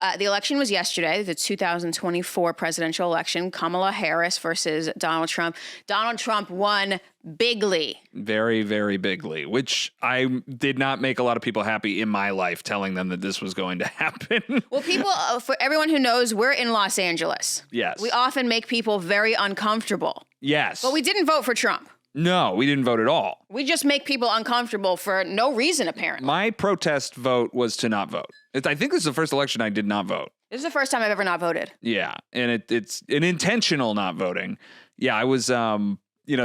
The election was yesterday, the 2024 presidential election, Kamala Harris versus Donald Trump. Donald Trump won bigly. Very, very bigly, which I did not make a lot of people happy in my life telling them that this was going to happen. Well, people, for everyone who knows, we're in Los Angeles. Yes. We often make people very uncomfortable. Yes. But we didn't vote for Trump. No, we didn't vote at all. We just make people uncomfortable for no reason, apparently. My protest vote was to not vote. I think this is the first election I did not vote. This is the first time I've ever not voted. Yeah, and it's an intentional not voting. Yeah, I was,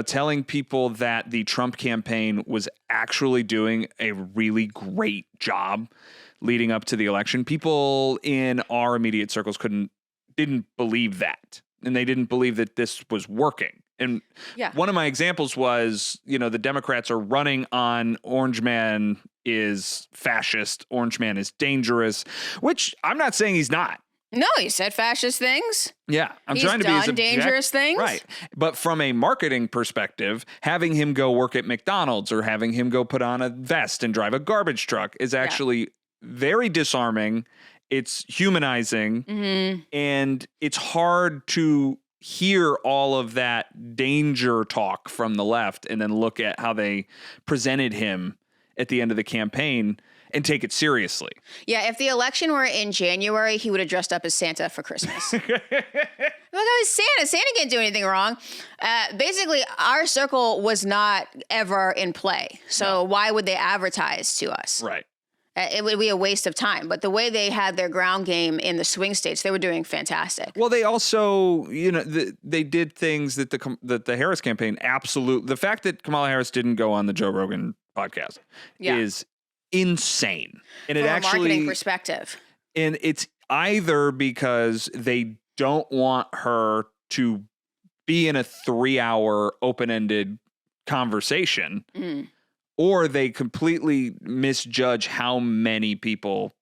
telling people that the Trump campaign was actually doing a really great job leading up to the election. People in our immediate circles didn't believe that, and they didn't believe that this was working. And one of my examples was, the Democrats are running on Orange Man is fascist, Orange Man is dangerous, which I'm not saying he's not. No, he said fascist things. Yeah, He's trying to be as dangerous things. Right. But from a marketing perspective, having him go work at McDonald's or having him go put on a vest and drive a garbage truck is actually very disarming. It's humanizing, and it's hard to hear all of that danger talk from the left and then look at how they presented him at the end of the campaign and take it seriously. Yeah, if the election were in January, he would have dressed up as Santa for Christmas. Look, I was Santa. Santa can't do anything wrong. Basically, our circle was not ever in play. So why would they advertise to us? Right. It would be a waste of time. But the way they had their ground game in the swing states, they were doing fantastic. Well, they also, they did things that the Harris campaign absolutely. The fact that Kamala Harris didn't go on the Joe Rogan podcast is insane. And From it actually, a marketing perspective. And it's either because they don't want her to be in a 3-hour open-ended conversation. Or they completely misjudge how many people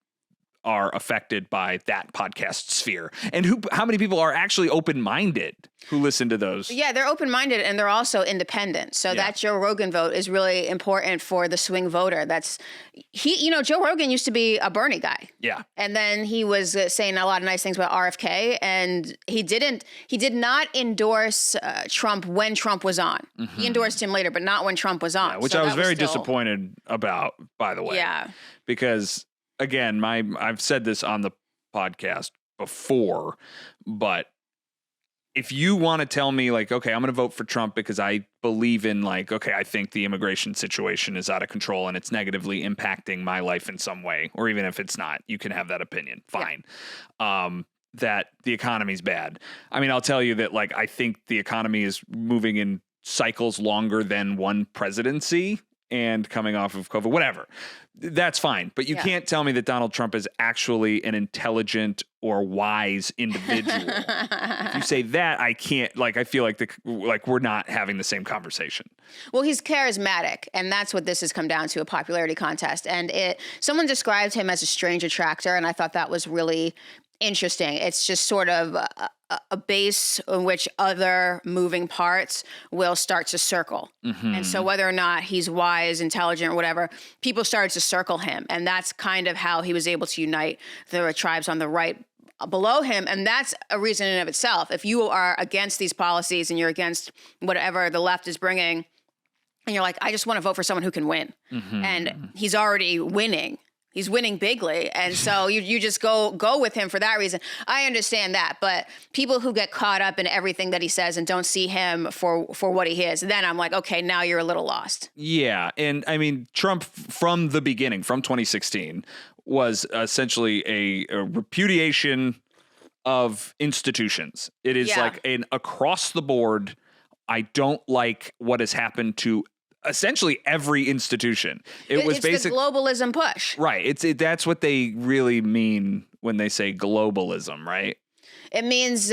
are affected by that podcast sphere, and how many people are actually open-minded who listen to those. Yeah, they're open-minded and they're also independent. So that Joe Rogan vote is really important for the swing voter. Joe Rogan used to be a Bernie guy. Yeah. And then he was saying a lot of nice things about RFK, and he did not endorse Trump when Trump was on. He endorsed him later, but not when Trump was on. Which I was very disappointed about, by the way. Yeah. Because again, I've said this on the podcast before, but if you want to tell me like, okay, I'm going to vote for Trump because I believe in I think the immigration situation is out of control and it's negatively impacting my life in some way, or even if it's not, you can have that opinion. Fine. Yeah. That the economy's bad. I mean, I'll tell you that I think the economy is moving in cycles longer than one presidency and coming off of COVID, whatever. That's fine. But you can't tell me that Donald Trump is actually an intelligent or wise individual. If you say that, I can't, I feel like we're not having the same conversation. Well, he's charismatic, and that's what this has come down to, a popularity contest. And someone described him as a strange attractor, and I thought that was really interesting. It's just sort of a base in which other moving parts will start to circle. And so whether or not he's wise, intelligent, or whatever, people started to circle him. And that's kind of how he was able to unite the tribes on the right below him. And that's a reason in of itself. If you are against these policies and you're against whatever the left is bringing, and you're like, I just want to vote for someone who can win. And he's already winning. He's winning bigly. And so you just go with him for that reason. I understand that. But people who get caught up in everything that he says and don't see him for what he is, then I'm like, okay, now you're a little lost. Yeah. And I mean, Trump from the beginning, from 2016, was essentially a repudiation of institutions. It is like an across the board, I don't like what has happened to essentially every institution. It's the globalism push. Right. That's what they really mean when they say globalism, right? It means,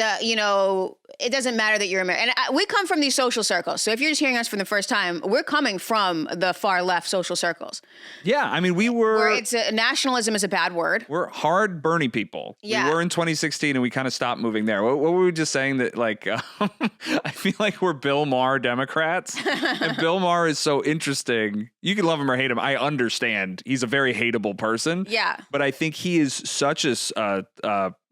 it doesn't matter that you're American. And we come from these social circles. So if you're just hearing us for the first time, we're coming from the far left social circles. Yeah, I mean, Where nationalism is a bad word. We're hard Bernie people. Yeah. We were in 2016 and we kind of stopped moving there. What were we just saying that I feel like we're Bill Maher Democrats. And Bill Maher is so interesting. You can love him or hate him. I understand. He's a very hateable person. Yeah. But I think he is such a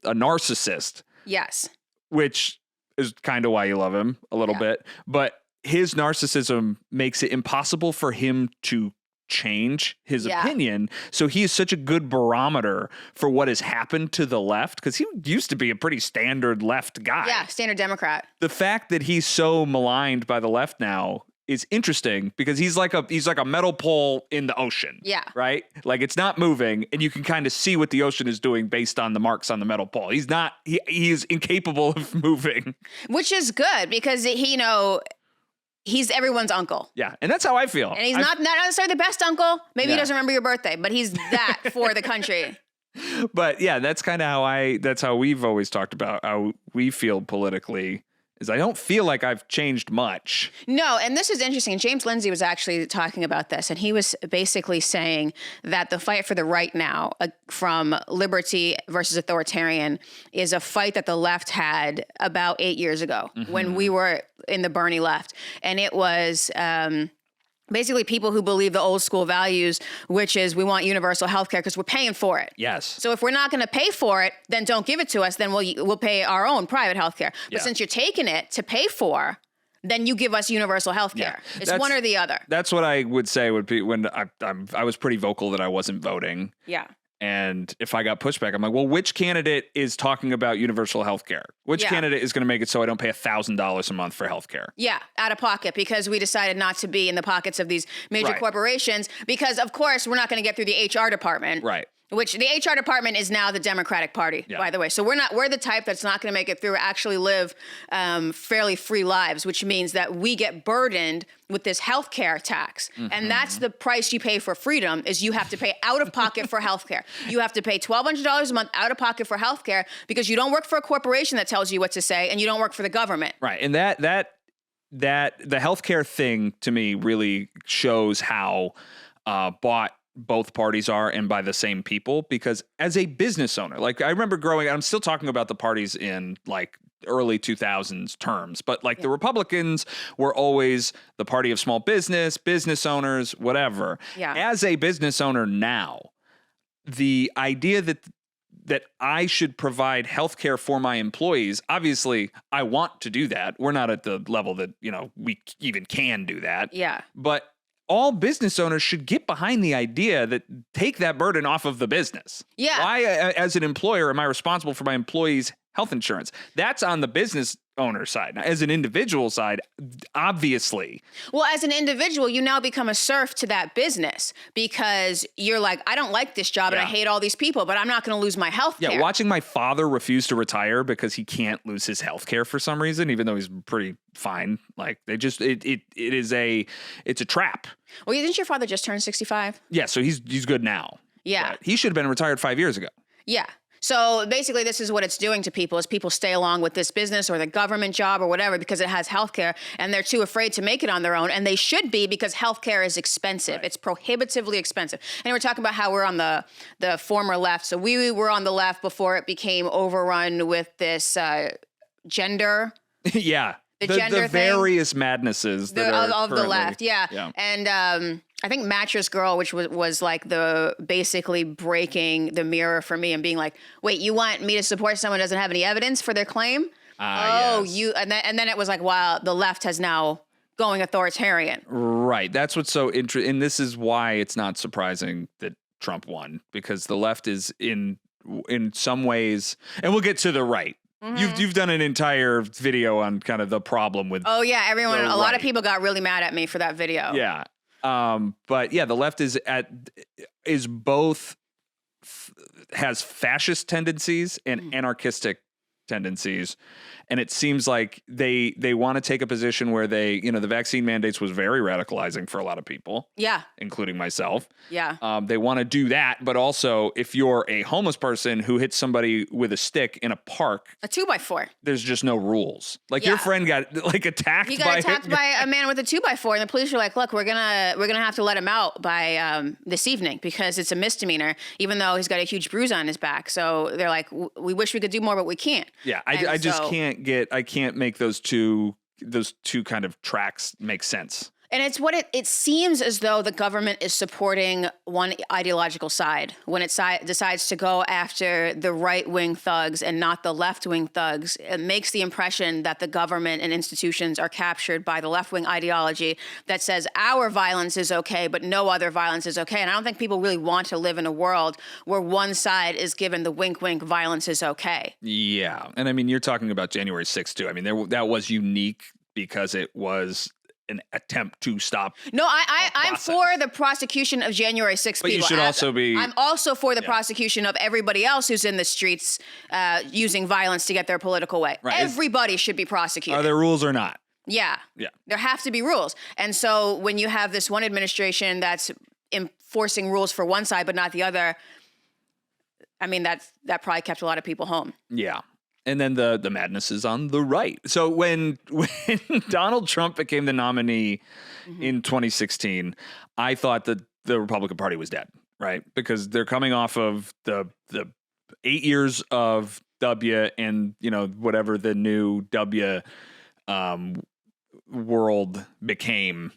narcissist. Yes. Which is kind of why you love him a little bit. But his narcissism makes it impossible for him to change his opinion. So he is such a good barometer for what has happened to the left, because he used to be a pretty standard left guy. Yeah, standard Democrat. The fact that he's so maligned by the left now is interesting, because he's like a metal pole in the ocean. Yeah. Right? Like, it's not moving, and you can kind of see what the ocean is doing based on the marks on the metal pole. He is incapable of moving. Which is good, because he's everyone's uncle. Yeah, and that's how I feel. And he's not necessarily the best uncle. Maybe he doesn't remember your birthday, but he's that for the country. But yeah, that's kind of that's how we've always talked about how we feel politically, is I don't feel like I've changed much. No, and this is interesting. James Lindsay was actually talking about this, and he was basically saying that the fight for the right now, from liberty versus authoritarian, is a fight that the left had about 8 years ago when we were in the Bernie left. And it was basically people who believe the old school values, which is we want universal health care because we're paying for it. Yes. So if we're not going to pay for it, then don't give it to us. Then we'll pay our own private health care. But since you're taking it to pay for, then you give us universal health care. Yeah. It's one or the other. That's what I would say would be when I was pretty vocal that I wasn't voting. Yeah. And if I got pushback, I'm like, well, which candidate is talking about universal health care? Which candidate is going to make it so I don't pay $1,000 a month for health care? Yeah, out of pocket, because we decided not to be in the pockets of these major corporations, because, of course, we're not going to get through the HR department. Right. Which the HR department is now the Democratic Party, by the way. So we're the type that's not going to make it through, actually live fairly free lives, which means that we get burdened with this healthcare tax. Mm-hmm. And that's the price you pay for freedom, is you have to pay out of pocket for healthcare. You have to pay $1,200 a month out of pocket for healthcare, because you don't work for a corporation that tells you what to say, and you don't work for the government. Right. And that the healthcare thing to me really shows how bought both parties are, and by the same people, because as a business owner, like, I remember growing, I'm still talking about the parties in like early 2000s terms, but like the Republicans were always the party of small business owners, whatever. Yeah. As a business owner now, the idea that I should provide healthcare for my employees, obviously I want to do that. We're not at the level that, we even can do that. Yeah. But all business owners should get behind the idea that take that burden off of the business. Yeah. Why, as an employer, am I responsible for my employees' health insurance? That's on the business owner side. Now, as an individual side, obviously. Well, as an individual, you now become a serf to that business, because you're like, I don't like this job and I hate all these people, but I'm not going to lose my health care. Yeah, watching my father refuse to retire because he can't lose his health care for some reason, even though he's pretty fine. Like, they just, it's a trap. Well, didn't your father just turn 65? Yeah, so he's good now. Yeah. But he should have been retired 5 years ago. Yeah. So basically, this is what it's doing to people, is people stay along with this business or the government job or whatever because it has healthcare, and they're too afraid to make it on their own. And they should be, because healthcare is expensive. Right. It's prohibitively expensive. And we're talking about how we're on the former left. So we were on the left before it became overrun with this gender. Yeah. The gender the various madnesses that are of the left. Yeah. And I think Mattress Girl, which was like the basically breaking the mirror for me and being like, wait, you want me to support someone who doesn't have any evidence for their claim? Yes. And then it was like, wow, the left has now going authoritarian. Right. That's what's so interesting. And this is why it's not surprising that Trump won, because the left is in some ways, and we'll get to the right. Mm-hmm. You've done an entire video on kind of the problem with. Oh yeah, a lot of people got really mad at me for that video. Yeah. But yeah, the left is both has fascist tendencies and anarchistic tendencies. And it seems like they want to take a position where the vaccine mandates was very radicalizing for a lot of people, Yeah. including myself. Yeah. They want to do that. But also, if you're a homeless person who hits somebody with a stick in a park, A 2x4. there's just no rules. Like your Yeah. friend got like attacked. He got attacked by a man with a 2x4, and the police were like, "Look, we're gonna have to let him out by this evening because it's a misdemeanor, even though he's got a huge bruise on his back." So they're like, "We wish we could do more, but we can't." Yeah, And I just so- can't make those two kind of tracks make sense. And it's what it seems as though the government is supporting one ideological side when it decides to go after the right-wing thugs and not the left-wing thugs. It makes the impression that the government and institutions are captured by the left-wing ideology that says our violence is okay, but no other violence is okay. And I don't think people really want to live in a world where one side is given the wink-wink violence is okay. Yeah, and I mean you're talking about January 6th too. I mean that was unique because it was an attempt to stop. No, I'm process. for the prosecution of January 6th But you people. should also be- I'm also for the Yeah. prosecution of everybody else who's in the streets using violence to get their political way. Right. Everybody should be prosecuted. Are there rules or not? Yeah. Yeah. There have to be rules. And so when you have this one administration that's enforcing rules for one side but not the other, I mean, that probably kept a lot of people home. Yeah. And then the madness is on the right. So when Donald Trump became the nominee in 2016, I thought that the Republican Party was dead, right? Because they're coming off of the 8 years of W and, whatever the new W world became.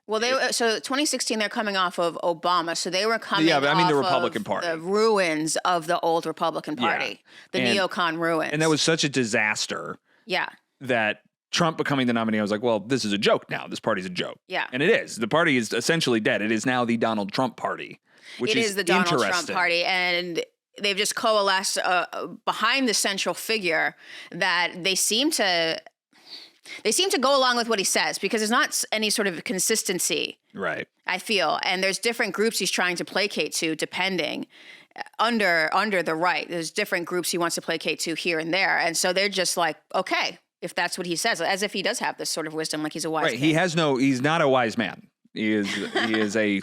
Well, so 2016, they're coming off of Obama, so they were coming. Yeah, but I mean the off Republican of Party. the ruins of the old Republican Party, the And- neocon ruins, And that was such a disaster yeah, that Trump becoming the nominee, I was like, well, this is a joke now. This party's a joke. yeah. And it is. The party is essentially dead. It is now the Donald Trump Party, which It is the Donald Trump interesting. Party, and they've just coalesced behind the central figure that they seem to go along with what he says because there's not any sort of consistency. Right. I feel, and there's different groups he's trying to placate to, depending under the right. There's different groups he wants to placate to here and there, and so they're just like, okay, if that's what he says, as if he does have this sort of wisdom, like he's a wise. Right. king. He's not a wise man. He is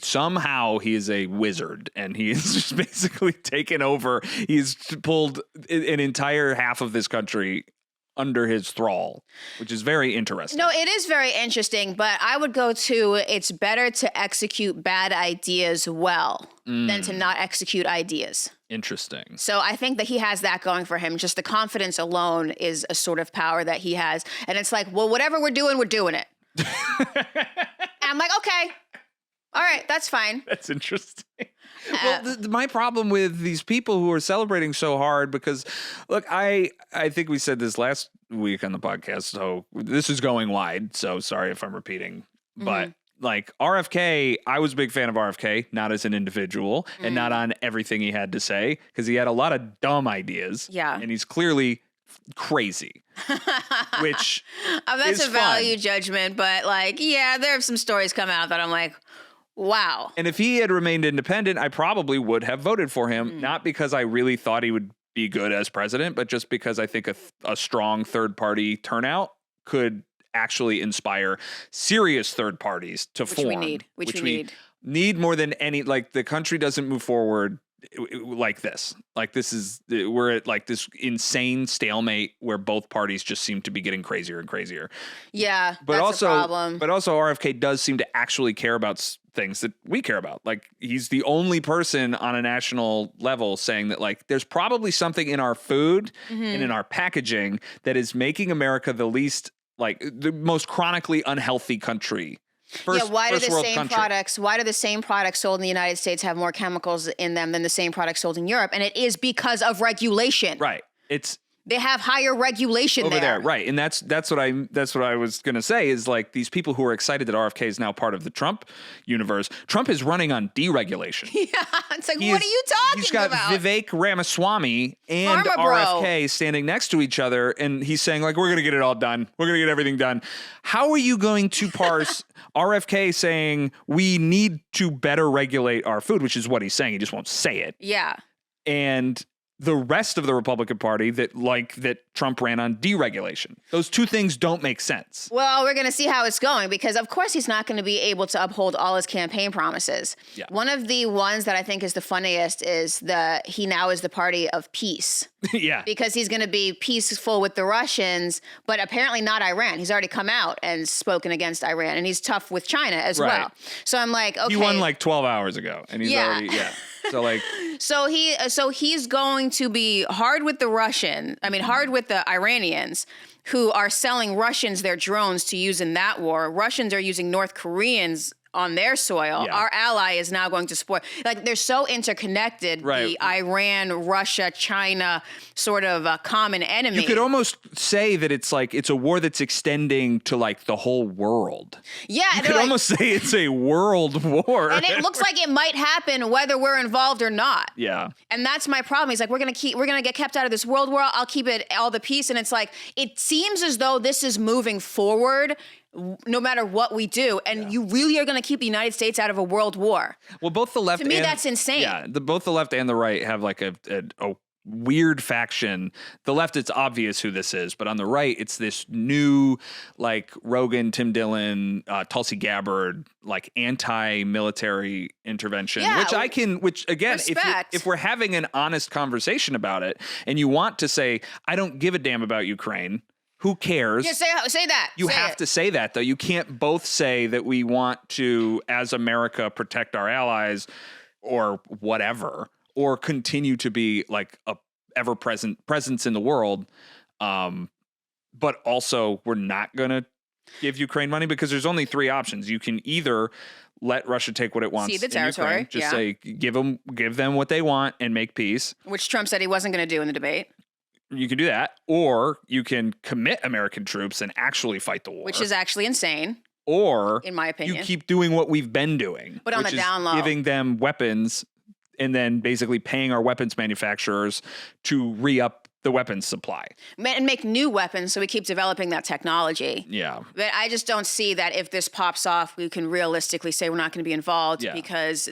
somehow he is a wizard, and he is just basically taken over. He's pulled an entire half of this country under his thrall, which is very interesting. No, it is very interesting, but I would go to it's better to execute bad ideas well than to not execute ideas. Interesting. So I think that he has that going for him. Just the confidence alone is a sort of power that he has. And it's like, well, whatever we're doing it. And I'm like, okay, all right, that's fine. That's interesting. Well, my problem with these people who are celebrating so hard, because look, I think we said this last week on the podcast, so this is going wide. So sorry if I'm repeating, but like RFK, I was a big fan of RFK, not as an individual and not on everything he had to say, because he had a lot of dumb ideas. Yeah. And he's clearly crazy, which That's is a value fun. judgment, but like, yeah, there have some stories come out that I'm like, wow. And if he had remained independent, I probably would have voted for him, not because I really thought he would be good as president, but just because I think a strong third party turnout could actually inspire serious third parties to Which form. we need. Which we need more than any, like the country doesn't move forward like this. Like we're at like this insane stalemate where both parties just seem to be getting crazier and crazier. Yeah, But that's also, a problem. but also RFK does seem to actually care about things that we care about. Like he's the only person on a national level saying that like there's probably something in our food and in our packaging that is making America the most chronically unhealthy country. Why do the world same country. products? Why do the same products sold in the United States have more chemicals in them than the same products sold in Europe? And it is because of regulation. Right. It's They have higher regulation over there, right? And that's what I was gonna say is like these people who are excited that RFK is now part of the Trump universe. Trump is running on deregulation. Yeah, it's like, what are you talking He's got about? Vivek Ramaswamy and Pharma bro. RFK standing next to each other, and he's saying like, "We're gonna get it all done. We're gonna get everything done." How are you going to parse RFK saying we need to better regulate our food, which is what he's saying? He just won't say it. Yeah. And the rest of the Republican Party that Trump ran on deregulation. Those two things don't make sense. Well, we're going to see how it's going because, of course, he's not going to be able to uphold all his campaign promises. Yeah. One of the ones that I think is the funniest is he now is the party of peace. Yeah. Because he's going to be peaceful with the Russians, but apparently not Iran. He's already come out and spoken against Iran, and he's tough with China as well. So I'm like, okay. He won like 12 hours ago, and he's already, So like, so he's going to be hard with hard with the Iranians who are selling Russians their drones to use in that war. Russians are using North Koreans on their soil. Yeah. Our ally is now going to support. Like, they're so interconnected. Right. The Iran, Russia, China sort of a common enemy. You could almost say that it's a war that's extending to like the whole world. Yeah. You could almost say it's a world war. And it looks like it might happen whether we're involved or not. Yeah. And that's my problem. He's like, we're going to get kept out of this world war. I'll keep it all the peace. And it's like, it seems as though this is moving forward no matter what we do. And you really are going to keep the United States out of a world war. Well, both the left to me, that's insane. Yeah, both the left and the right have like a weird faction. The left, it's obvious who this is, but on the right, it's this new like Rogan, Tim Dillon, Tulsi Gabbard, like anti-military intervention, which again, if we're having an honest conversation about it, and you want to say, I don't give a damn about Ukraine. Who cares? Yeah, say that. You have to say that, though. You can't both say that we want to, as America, protect our allies or whatever, or continue to be like a ever-present presence in the world. But also, we're not going to give Ukraine money because there's only three options. You can either let Russia take what it wants, cede the territory, Ukraine, say give them what they want and make peace, which Trump said he wasn't going to do in the debate. You can do that, or you can commit American troops and actually fight the war, which is actually insane. Or, in my opinion, you keep doing what we've been doing, but on the down low, giving them weapons and then basically paying our weapons manufacturers to re-up the weapons supply and make new weapons. So we keep developing that technology. Yeah, but I just don't see that if this pops off, we can realistically say we're not going to be involved because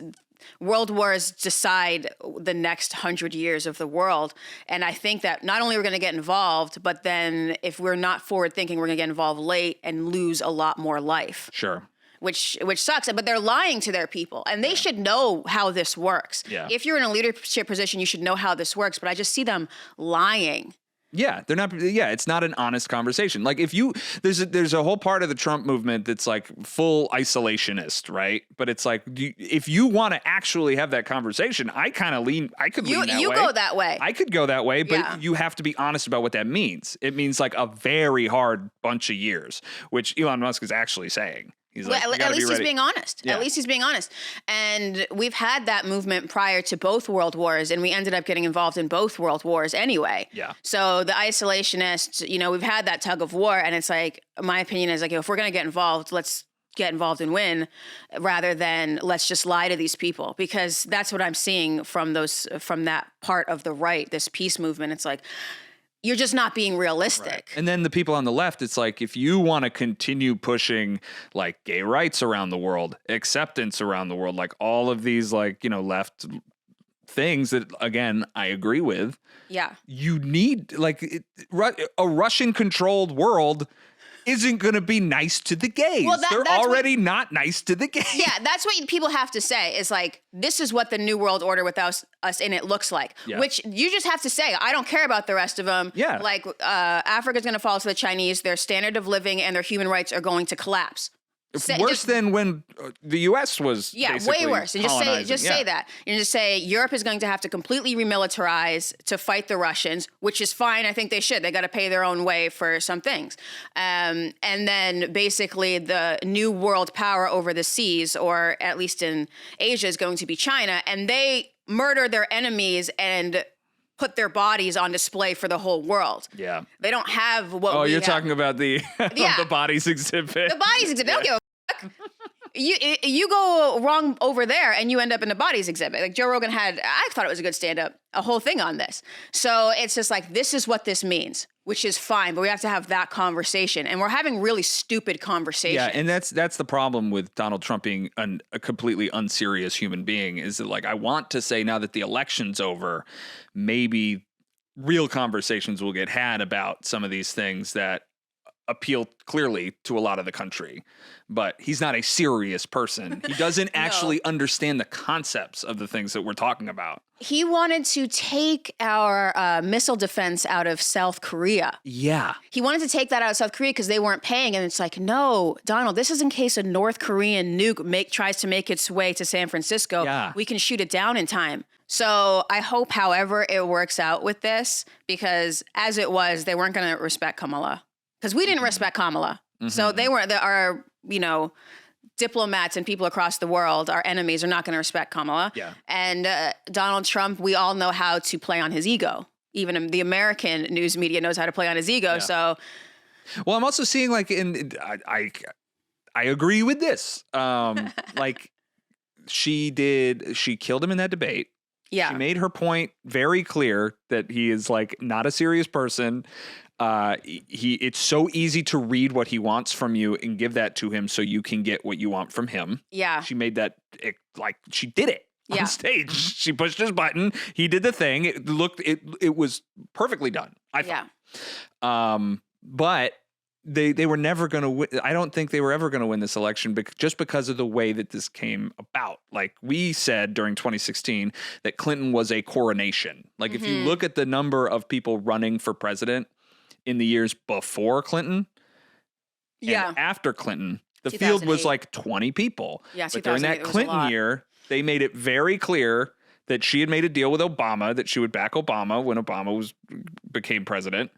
world wars decide the next 100 years of the world. And I think that not only we're going to get involved, but then if we're not forward thinking, we're going to get involved late and lose a lot more life. Sure. Which sucks. But they're lying to their people, and they should know how this works. Yeah. If you're in a leadership position, you should know how this works. But I just see them lying. Yeah, they're not. Yeah, it's not an honest conversation. Like there's a whole part of the Trump movement that's like full isolationist, right? But it's like if you want to actually have that conversation, I could lean that way. You go that way. I could go that way, but you have to be honest about what that means. It means like a very hard bunch of years, which Elon Musk is actually saying. He's like, at least he's being honest. Yeah. At least he's being honest. And we've had that movement prior to both world wars, and we ended up getting involved in both world wars anyway. Yeah. So the isolationists, we've had that tug of war, and it's like, my opinion is like, if we're going to get involved, let's get involved and win rather than let's just lie to these people, because that's what I'm seeing from that part of the right, this peace movement. It's like, you're just not being realistic. Right. And then the people on the left, it's like, if you want to continue pushing like gay rights around the world, acceptance around the world, like all of these like, left things that, again, I agree with. Yeah. You need like a Russian controlled world isn't going to be nice to the gays. Well, they're already not nice to the gays. Yeah, that's what people have to say is like, this is what the New World Order without us in it looks like, which you just have to say, I don't care about the rest of them. Yeah. Like Africa's going to fall to the Chinese. Their standard of living and their human rights are going to collapse. Worse than when the U.S. was way worse. And just say that. And just say Europe is going to have to completely remilitarize to fight the Russians, which is fine. I think they should. They got to pay their own way for some things. And then basically the new world power over the seas, or at least in Asia, is going to be China. And they murder their enemies and put their bodies on display for the whole world. Yeah. They don't have what we you're have. talking about the the bodies exhibit. The bodies exhibit. They don't give a fuck. You go wrong over there and you end up in a bodies exhibit. Like Joe Rogan I thought it was a good stand-up, a whole thing on this. So it's just like, this is what this means, which is fine, but we have to have that conversation. And we're having really stupid conversations. Yeah, and that's the problem with Donald Trump being a completely unserious human being, is that, like, I want to say now that the election's over, maybe real conversations will get had about some of these things that appeal clearly to a lot of the country. But he's not a serious person. He doesn't actually understand the concepts of the things that we're talking about. He wanted to take our missile defense out of South Korea. Yeah. He wanted to take that out of South Korea because they weren't paying. And it's like, no, Donald, this is in case a North Korean nuke tries to make its way to San Francisco. Yeah. We can shoot it down in time. So I hope, however, it works out with this, because as it was, they weren't going to respect Kamala. Because we didn't respect Kamala. So they weren't, our, diplomats and people across the world, our enemies, are not going to respect Kamala. Yeah. And Donald Trump, we all know how to play on his ego. Even the American news media knows how to play on his ego. Yeah. So, well, I'm also seeing, like, I agree with this. Like, she killed him in that debate. yeah. She made her point very clear that he is, like, not a serious person. It's so easy to read what he wants from you and give that to him so you can get what you want from him. Yeah. She made that, she did it Yeah. on stage. She pushed his button. He did the thing. It was perfectly done, I thought. Yeah. But they were never going to win. I don't think they were ever going to win this election just because of the way that this came about. Like, we said during 2016 that Clinton was a coronation. Like, if you look at the number of people running for president in the years before Clinton and after Clinton, the field was 2008. like 20 people. Yeah, but during 2008, that it was a Clinton lot. year, they made it very clear that she had made a deal with Obama, that she would back Obama when Obama became president,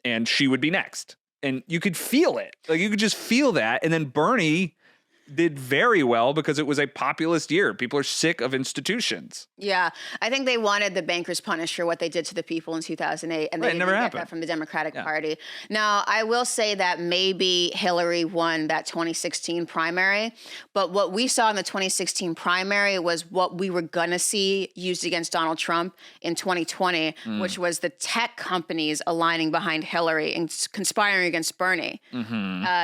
and she would be next. And you could feel it. Like, you could just feel that. And then Bernie did very well because it was a populist year. People are sick of institutions. Yeah, I think they wanted the bankers punished for what they did to the people in 2008, and they Right, it didn't never get happened. that from the Democratic Party. Now, I will say that maybe Hillary won that 2016 primary, but what we saw in the 2016 primary was what we were gonna see used against Donald Trump in 2020, which was the tech companies aligning behind Hillary and conspiring against Bernie,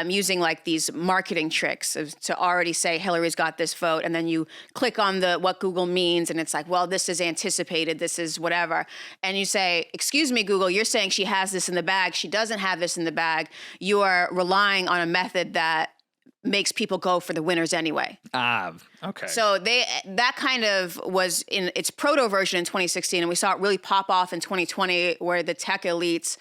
using like these marketing tricks to already say Hillary's got this vote, and then you click on what Google means, and it's like, well, this is anticipated, this is whatever, and you say, excuse me, Google, you're saying she has this in the bag. She doesn't have this in the bag. You are relying on a method that makes people go for the winners anyway. Okay. So that kind of was in its proto version in 2016, and we saw it really pop off in 2020, where the tech elites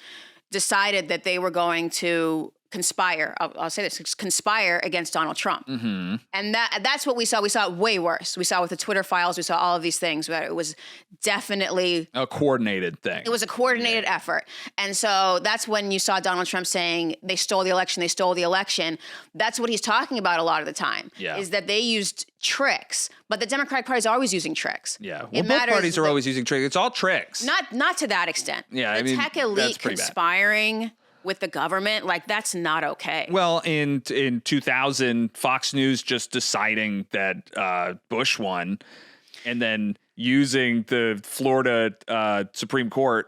decided that they were going to conspire. I'll say this: conspire against Donald Trump, and that's what we saw. We saw it way worse. We saw with the Twitter files. We saw all of these things. Where it was definitely a coordinated thing. It was a coordinated effort, and so that's when you saw Donald Trump saying they stole the election. They stole the election. That's what he's talking about a lot of the time. Yeah. Is that they used tricks, but the Democratic Party is always using tricks. Yeah. Well, It both matters parties are that- always using tricks. It's all tricks. Not to that extent. Yeah, the I mean, tech that's elite pretty bad. conspiring with the government, like, that's not okay. Well, in 2000, Fox News just deciding that Bush won, and then using the Florida Supreme Court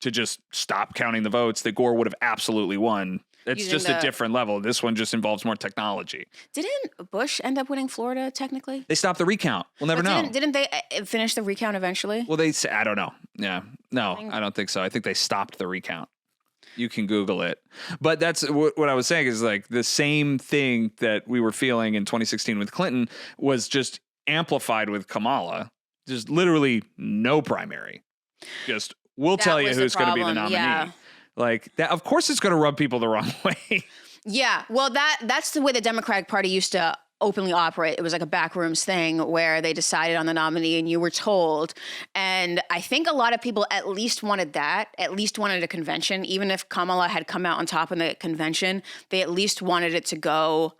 to just stop counting the votes, that Gore would have absolutely won. It's Using just the- a different level. This one just involves more technology. Didn't Bush end up winning Florida technically? They stopped the recount. We'll never But know. Didn't they finish the recount eventually? Well, I don't know. Yeah. No, I don't think so. I think they stopped the recount. You can Google it. But that's what I was saying is, like, the same thing that we were feeling in 2016 with Clinton was just amplified with Kamala. Just literally no primary. Just, we'll That tell you was the who's going to be the problem, nominee. yeah. Like, that, of course it's going to rub people the wrong way. Yeah. Well, that's the way the Democratic Party used to openly operate. It was like a backrooms thing where they decided on the nominee and you were told. And I think a lot of people at least wanted a convention. Even if Kamala had come out on top in the convention, they at least wanted it to go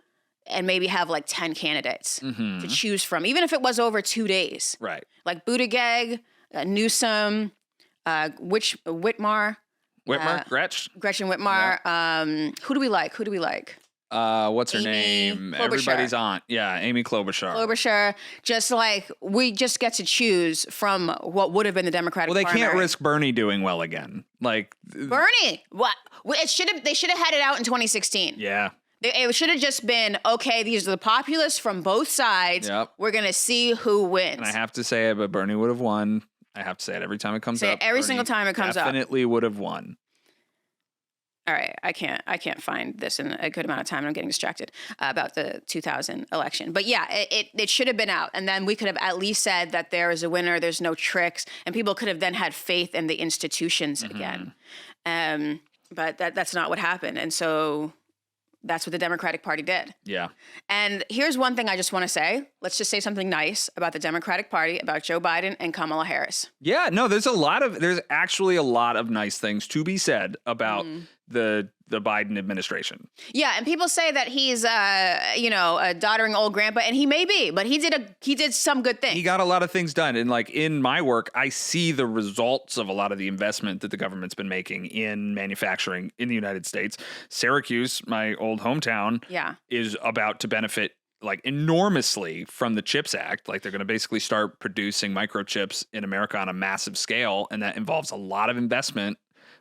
and maybe have like 10 candidates to choose from, even if it was over 2 days. Right. Like Buttigieg, Newsom, Whitmar, Whitmer, Gretsch. Gretchen Whitmar. Who do we like? what's her Amy name? Klobuchar. Everybody's aunt. Yeah, Amy Klobuchar. Klobuchar, just like we just get to choose from what would have been the Democratic Well, they primary. can't risk Bernie doing well again. Like, Bernie. What? They should have had it out in 2016. yeah. It should have just been, okay, these are the populists from both sides. Yep. We're going to see who wins. And I have to say it, but Bernie would have won. I have to say it every time it comes Say up. it every Bernie single time it comes up. Definitely would have won. All right, I can't find this in a good amount of time. I'm getting distracted about the 2000 election. But yeah, it should have been out. And then we could have at least said that there is a winner, there's no tricks, and people could have then had faith in the institutions again. But that's not what happened. And so that's what the Democratic Party did. Yeah. And here's one thing I just want to say. Let's just say something nice about the Democratic Party, about Joe Biden and Kamala Harris. Yeah, no, there's actually a lot of nice things to be said about the Biden administration. Yeah, and people say that he's a doddering old grandpa, and he may be, but he did some good things. He got a lot of things done. And like in my work, I see the results of a lot of the investment that the government's been making in manufacturing in the United States. Syracuse, my old hometown, is about to benefit like enormously from the CHIPS Act. Like they're going to basically start producing microchips in America on a massive scale. And that involves a lot of investment.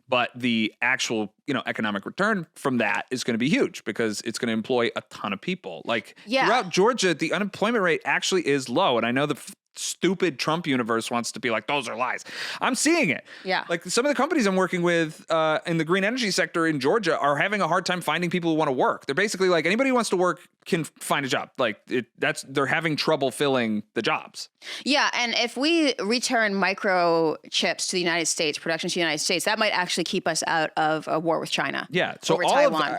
But the actual, economic return from that is going to be huge because it's going to employ a ton of people. Like throughout Georgia, the unemployment rate actually is low. And I know the stupid Trump universe wants to be like, those are lies. I'm seeing it. Yeah. Like some of the companies I'm working with in the green energy sector in Georgia are having a hard time finding people who want to work. They're basically like, anybody who wants to work can find a job. Like they're having trouble filling the jobs. Yeah. And if we return microchips to the United States, production to the United States, that might actually keep us out of a war with China. Yeah. So over all Taiwan.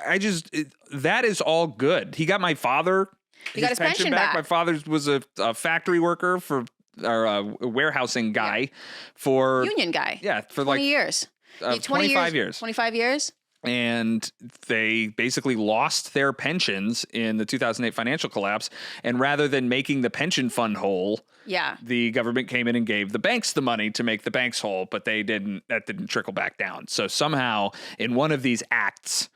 that is all good. He got my father. He got his pension back. My father was a factory worker or a warehousing guy for union guy. Yeah, for 20 years. 25 years. 25 years. And they basically lost their pensions in the 2008 financial collapse. And rather than making the pension fund whole, the government came in and gave the banks the money to make the banks whole, but that didn't trickle back down. So somehow in one of these acts,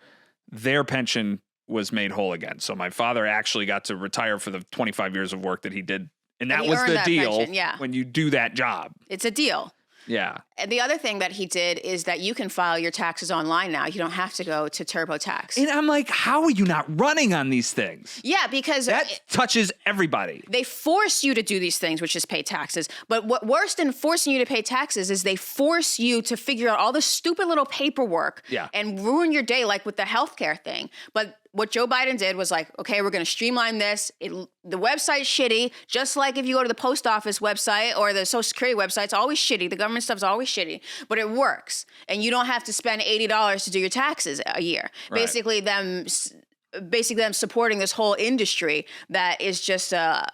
their pension was made whole again. So my father actually got to retire for the 25 years of work that he did. And that was the deal when you do that job. It's a deal. Yeah. And the other thing that he did is that you can file your taxes online now. You don't have to go to TurboTax. And I'm like, how are you not running on these things? Yeah, because that touches everybody. They force you to do these things, which is pay taxes. But what worse than forcing you to pay taxes is they force you to figure out all the stupid little paperwork and ruin your day, like with the healthcare thing. But what Joe Biden did was like, okay, we're going to streamline this. The website's shitty, just like if you go to the post office website or the Social Security website, it's always shitty. The government stuff's always shitty, but it works. And you don't have to spend $80 to do your taxes a year. Right. Basically them supporting this whole industry that is just a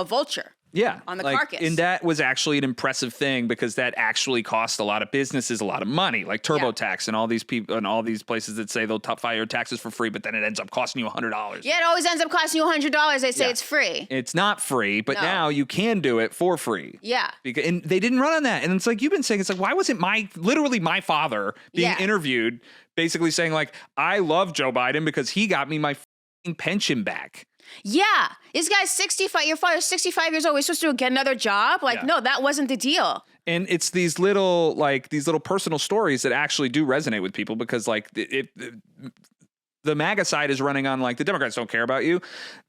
vulture. Yeah. On the carcass. And that was actually an impressive thing because that actually cost a lot of businesses a lot of money, like TurboTax and all these people and all these places that say they'll file your taxes for free, but then it ends up costing you $100. Yeah, it always ends up costing you $100. They say it's free. It's not free, but now you can do it for free. Yeah. And they didn't run on that. And it's like you've been saying, it's like, why wasn't literally my father being interviewed basically saying like, I love Joe Biden because he got me my pension back. Yeah. This guy's 65. Your father's 65 years old. We're supposed to get another job? Like, no, that wasn't the deal. And it's these little personal stories that actually do resonate with people because like the MAGA side is running on like the Democrats don't care about you.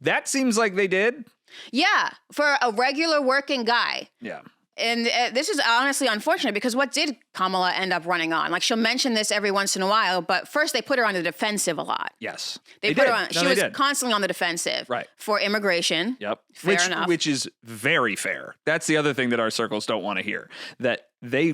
That seems like they did. Yeah. For a regular working guy. Yeah. And this is honestly unfortunate because what did Kamala end up running on? Like she'll mention this every once in a while, but first they put her on the defensive a lot. Yes. They put her on. She was constantly on the defensive. Right. For immigration. Yep. Fair enough. Which is very fair. That's the other thing that our circles don't want to hear. That they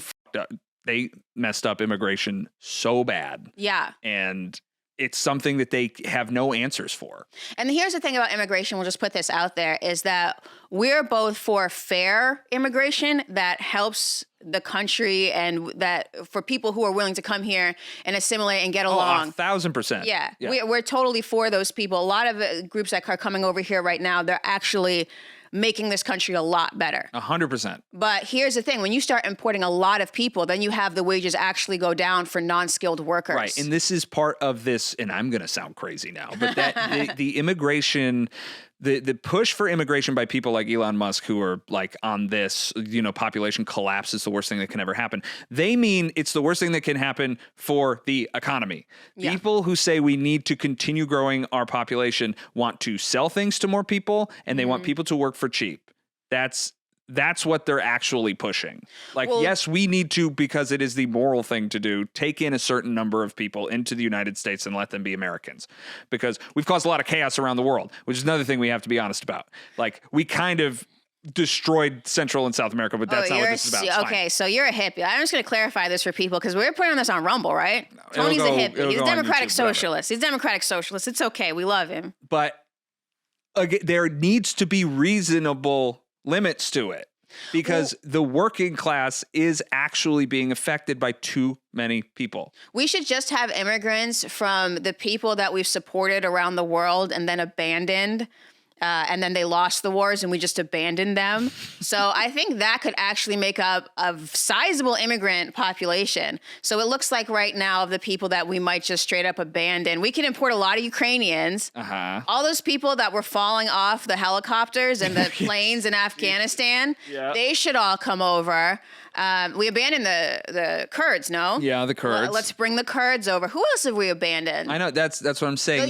messed up immigration so bad. Yeah. And it's something that they have no answers for. And here's the thing about immigration, we'll just put this out there, is that we're both for fair immigration that helps the country and that for people who are willing to come here and assimilate and get along. 1,000%. Yeah. We're totally for those people. A lot of groups that are coming over here right now, they're actually making this country a lot better. 100%. But here's the thing. When you start importing a lot of people, then you have the wages actually go down for non-skilled workers. Right. And this is part of this, and I'm going to sound crazy now, but that the immigration, the push for immigration by people like Elon Musk, who are like on this, population collapse is the worst thing that can ever happen. They mean it's the worst thing that can happen for the economy. Yeah. People who say we need to continue growing our population want to sell things to more people, and they want people to work for cheap. That's what they're actually pushing. Like, Well, yes, we need to, because it is the moral thing to do, take in a certain number of people into the United States and let them be Americans. Because we've caused a lot of chaos around the world, which is another thing we have to be honest about. Like, we kind of destroyed Central and South America, but that's not what this is about. It's okay, fine. so you're a hippie. I'm just going to clarify this for people because we're putting this on Rumble, right? Tony's a hippie. He's a democratic socialist. He's a democratic socialist. It's okay. We love him. But again, there needs to be reasonable limits to it. Because the working class is actually being affected by too many people. We should just have immigrants from the people that we've supported around the world and then abandoned. And then they lost the wars and we just abandoned them. So I think that could actually make up a sizable immigrant population. So it looks like right now of the people that we might just straight up abandon, we can import a lot of Ukrainians. Uh-huh. All those people that were falling off the helicopters and the planes in Afghanistan, they should all come over. We abandoned the Kurds, no? Yeah, the Kurds. Let's bring the Kurds over. Who else have we abandoned? I know that's what I'm saying.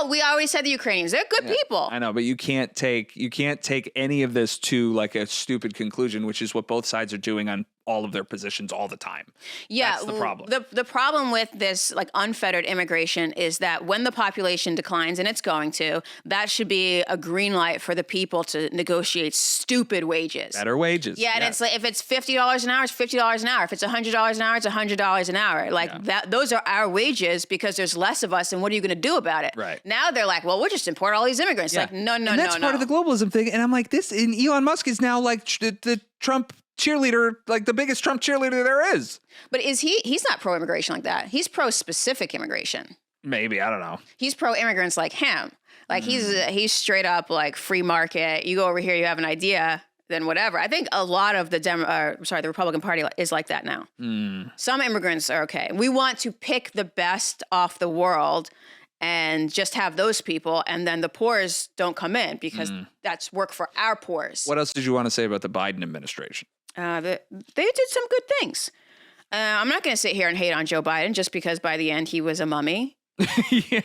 We always said the Ukrainians. They're good people. I know, but you can't take any of this to like a stupid conclusion, which is what both sides are doing on all of their positions all the time. Yeah, that's the problem. The problem with this like unfettered immigration is that when the population declines, and it's going to, that should be a green light for the people to negotiate stupid wages. Better wages. Yeah, and it's like if it's $50 an hour, it's $50 an hour. If it's $100 an hour, it's $100 an hour. Like that, those are our wages because there's less of us, and what are you going to do about it? Right. Now they're like, well, we'll just import all these immigrants. Like, no. And that's part of the globalism thing. And I'm like, and Elon Musk is now like the Trump cheerleader, like the biggest Trump cheerleader there is. But he's not pro-immigration like that. He's pro-specific immigration. Maybe, I don't know. He's pro-immigrants like him. Like he's straight up like free market. You go over here, you have an idea, then whatever. I think a lot of the Republican Party is like that now. Some immigrants are okay. We want to pick the best off the world and just have those people, and then the poors don't come in because that's work for our poors. What else did you want to say about the Biden administration? They did some good things. I'm not going to sit here and hate on Joe Biden just because by the end he was a mummy. Yeah.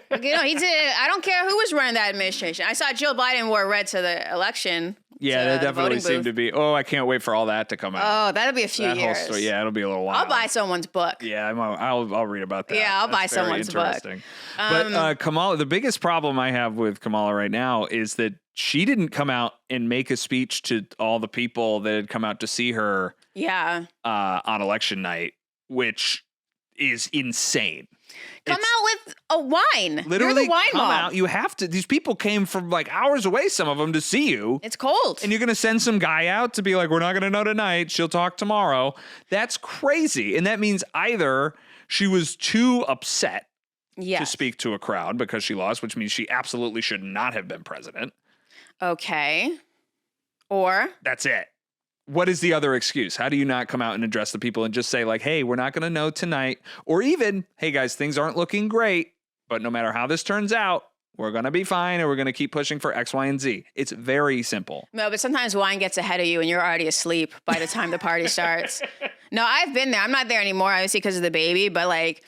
Like, he did. I don't care who was running that administration. I saw Joe Biden wore red to the election. Yeah, that definitely seemed to be. Oh, I can't wait for all that to come out. Oh, that'll be a few years. Whole story, yeah, it'll be a little while. I'll buy someone's book. Yeah, I'll read about that. Yeah, I'll buy That's very someone's book. interesting. But Kamala, the biggest problem I have with Kamala right now is that she didn't come out and make a speech to all the people that had come out to see her. Yeah. On election night, which is insane. Come out with a wine. Literally, you're the wine come mom. out. You have to. These people came from like hours away, some of them, to see you. It's cold. And you're going to send some guy out to be like, we're not going to know tonight. She'll talk tomorrow. That's crazy. And that means either she was too upset to speak to a crowd because she lost, which means she absolutely should not have been president. Okay. Or? That's it. What is the other excuse? How do you not come out and address the people and just say like, hey, we're not going to know tonight? Or even, hey guys, things aren't looking great, but no matter how this turns out, we're going to be fine and we're going to keep pushing for X, Y, and Z. It's very simple. No, but sometimes wine gets ahead of you and you're already asleep by the time the party starts. No, I've been there. I'm not there anymore, obviously, because of the baby, but like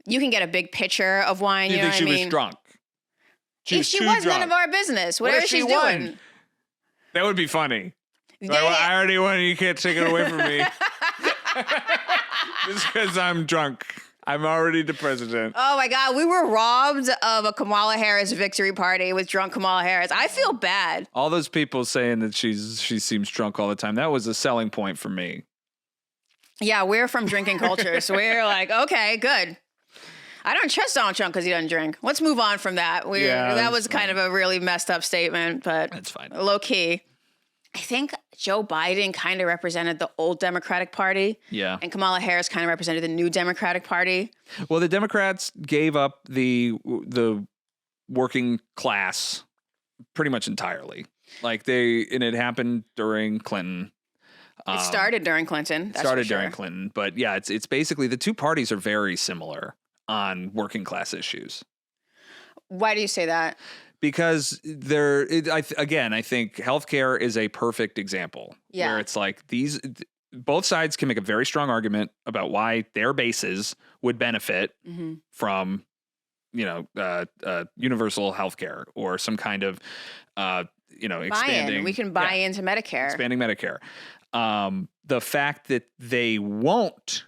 you can get a big pitcher of wine. You know think what I she mean? was drunk? If she was, none of our business. Whatever she's doing. That would be funny. I already won. You can't take it away from me. Just because I'm drunk. I'm already the president. Oh my God. We were robbed of a Kamala Harris victory party with drunk Kamala Harris. I feel bad. All those people saying that she seems drunk all the time. That was a selling point for me. Yeah, we're from drinking culture. So we're like, okay, good. I don't trust Donald Trump because he doesn't drink. Let's move on from that. That was kind of a really messed up statement, but that's fine. Low key. I think Joe Biden kind of represented the old Democratic Party. Yeah. And Kamala Harris kind of represented the new Democratic Party. Well, the Democrats gave up the working class pretty much entirely. Like and it happened during Clinton. It started during Clinton. That's Started for sure. during Clinton, but yeah, it's basically the two parties are very similar on working class issues. Why do you say that? Because I think healthcare is a perfect example. Yeah. Where it's like both sides can make a very strong argument about why their bases would benefit from, universal healthcare or some kind of, expanding. Buy-in. We can buy into Medicare. Expanding Medicare. The fact that they won't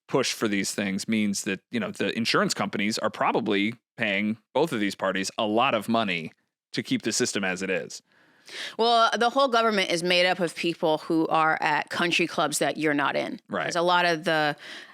push for these things means that, the insurance companies are probably paying both of these parties a lot of money to keep the system as it is. Well, the whole government is made up of people who are at country clubs that you're not in. Right. There's a lot of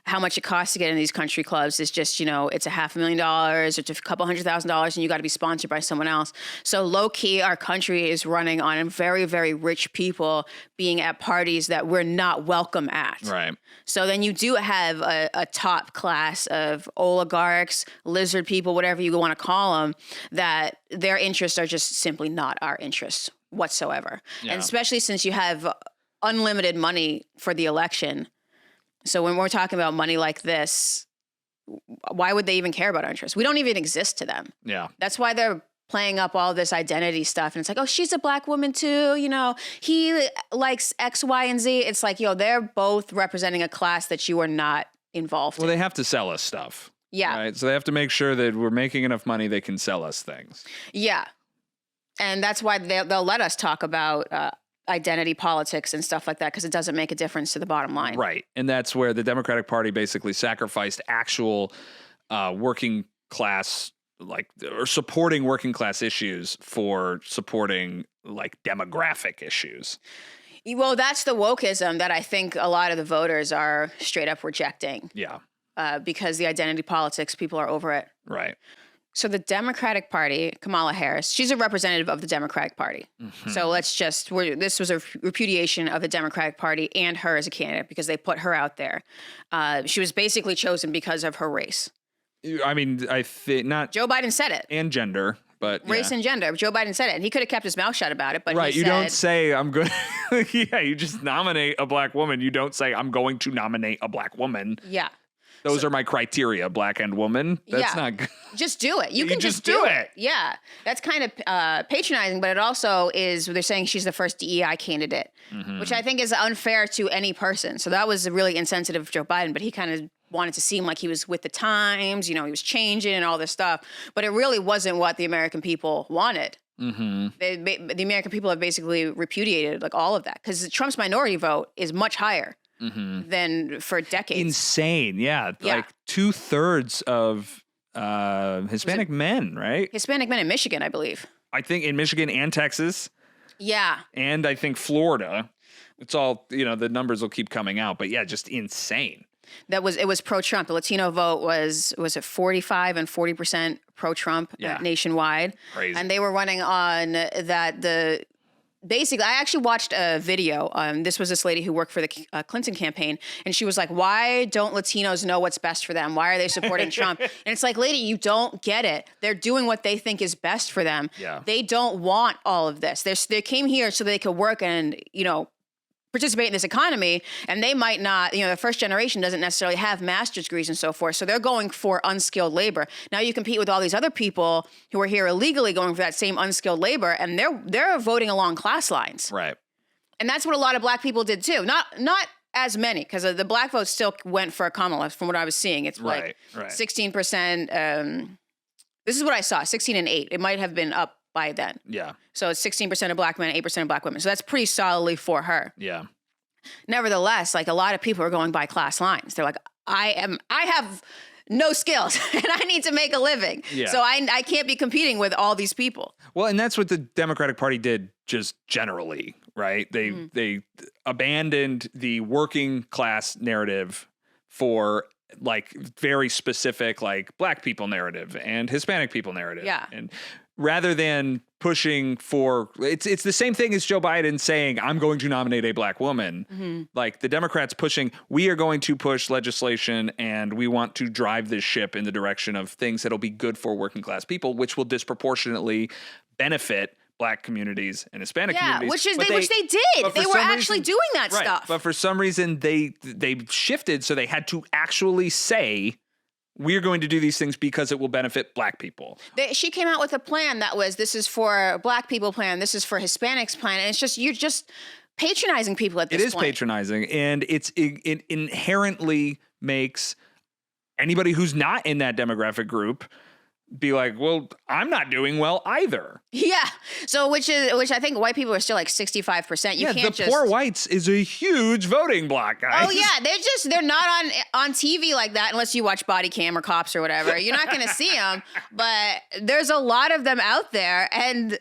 how much it costs to get in these country clubs is just, it's $500,000 or just a couple $100,000 and you got to be sponsored by someone else. So low key, our country is running on very, very rich people being at parties that we're not welcome at. Right. So then you do have a top class of oligarchs, lizard people, whatever you want to call them, that their interests are just simply not our interests whatsoever. Yeah. And especially since you have unlimited money for the election. So when we're talking about money like this, why would they even care about our interests? We don't even exist to them. Yeah. That's why they're playing up all this identity stuff. And it's like, oh, she's a black woman too. He likes X, Y, and Z. It's like, they're both representing a class that you are not involved in. Well, they have to sell us stuff. Yeah. Right. So they have to make sure that we're making enough money they can sell us things. Yeah. And that's why they'll let us talk about identity politics and stuff like that, because it doesn't make a difference to the bottom line. Right. And that's where the Democratic Party basically sacrificed actual working class, or supporting working class issues for supporting demographic issues. Well, that's the wokeism that I think a lot of the voters are straight up rejecting. Yeah. Because the identity politics, people are over it. Right. So the Democratic Party, Kamala Harris, she's a representative of the Democratic Party. Mm-hmm. So this was a repudiation of the Democratic Party and her as a candidate because they put her out there. She was basically chosen because of her race. I mean, I think not. Joe Biden said it. And gender, but race and gender. Joe Biden said it, and he could have kept his mouth shut about it. But right, he you said, don't say I'm good. Yeah, you just nominate a black woman. You don't say I'm going to nominate a black woman. Yeah. Those are my criteria, black and woman. That's not good. Just do it. You can just do it. Yeah. That's kind of patronizing, but it also is, they're saying she's the first DEI candidate, which I think is unfair to any person. So that was really insensitive of Joe Biden, but he kind of wanted to seem like he was with the times, he was changing and all this stuff. But it really wasn't what the American people wanted. Mm-hmm. The American people have basically repudiated all of that because Trump's minority vote is much higher. Mm-hmm. Than for decades. Insane, yeah. 2/3 of Hispanic men, right? Hispanic men in Michigan, I believe. I think in Michigan and Texas. Yeah. And I think Florida. It's all, the numbers will keep coming out, but yeah, just insane. It was pro-Trump. The Latino vote was it 45 and 40% pro-Trump nationwide. Crazy. And they were running on that basically, I actually watched a video. This was this lady who worked for the Clinton campaign, and she was like, why don't Latinos know what's best for them? Why are they supporting Trump? And it's like, lady, you don't get it. They're doing what they think is best for them. Yeah. They don't want all of this. They came here so they could work and, participate in this economy, and they might not, the first generation doesn't necessarily have master's degrees and so forth. So they're going for unskilled labor. Now you compete with all these other people who are here illegally going for that same unskilled labor, and they're voting along class lines. Right. And that's what a lot of black people did too. Not as many, because the black vote still went for Kamala from what I was seeing. It's like 16%. This is what I saw, 16 and 8. It might have been up by then. Yeah. So it's 16% of black men, 8% of black women. So that's pretty solidly for her. Yeah. Nevertheless, a lot of people are going by class lines. They're like, I have no skills and I need to make a living. Yeah. So I can't be competing with all these people. Well, and that's what the Democratic Party did just generally, right? They abandoned the working class narrative for very specific black people narrative and Hispanic people narrative. Yeah. And rather than pushing for, it's the same thing as Joe Biden saying, I'm going to nominate a black woman. Mm-hmm. The Democrats pushing, we are going to push legislation and we want to drive this ship in the direction of things that'll be good for working class people, which will disproportionately benefit Black communities and Hispanic Yeah, communities. which but they did. but for They were some actually reason- doing that right, stuff. But for some reason, they shifted, so they had to actually say, we're going to do these things because it will benefit Black people. She came out with a plan that was, this is for Black people plan, this is for Hispanics plan, and it's just, you're just patronizing people at this It is point. patronizing, and it inherently makes anybody who's not in that demographic group be like, well, I'm not doing well either. Yeah. So which I think white people are still like 65%. You Yeah, can't the just poor whites is a huge voting block, guys. Oh yeah, they're not on TV like that unless you watch Body Cam or Cops or whatever. You're not going to see them, but there's a lot of them out there, and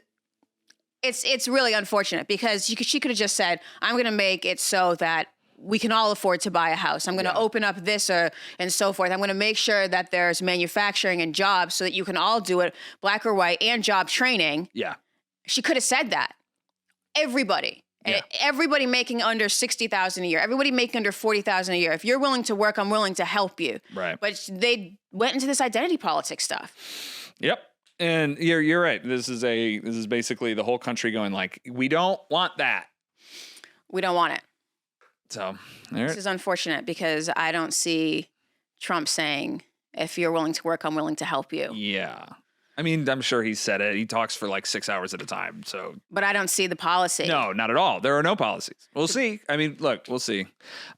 it's really unfortunate because she could have just said, "I'm going to make it so that we can all afford to buy a house. I'm going to open up this and so forth. I'm going to make sure that there's manufacturing and jobs so that you can all do it, Black or white, and job training." Yeah. She could have said that. Everybody. Yeah. Everybody making under $60,000 a year. Everybody making under $40,000 a year. If you're willing to work, I'm willing to help you. Right. But they went into this identity politics stuff. Yep. And you're right. This is basically the whole country going like, we don't want that. We don't want it. So This is unfortunate because I don't see Trump saying, if you're willing to work, I'm willing to help you. yeah. I mean, I'm sure he said it. He talks for like 6 hours at a time. So But I don't see the policy. no, not at all. There are no policies. We'll see. I mean, look, we'll see.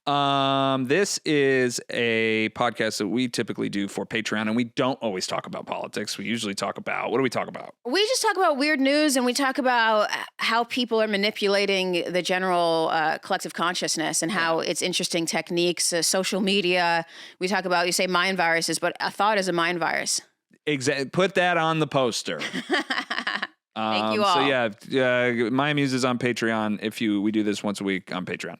This is a podcast that we typically do for Patreon, and we don't always talk about politics. We usually talk about, what do we talk about? We just talk about weird news, and we talk about how people are manipulating the general collective consciousness and how it's interesting techniques, social media. We talk about, you say mind viruses, but a thought is a mind virus. Put that on the poster. Thank you all. So yeah, My Muse is on Patreon. We do this once a week on Patreon.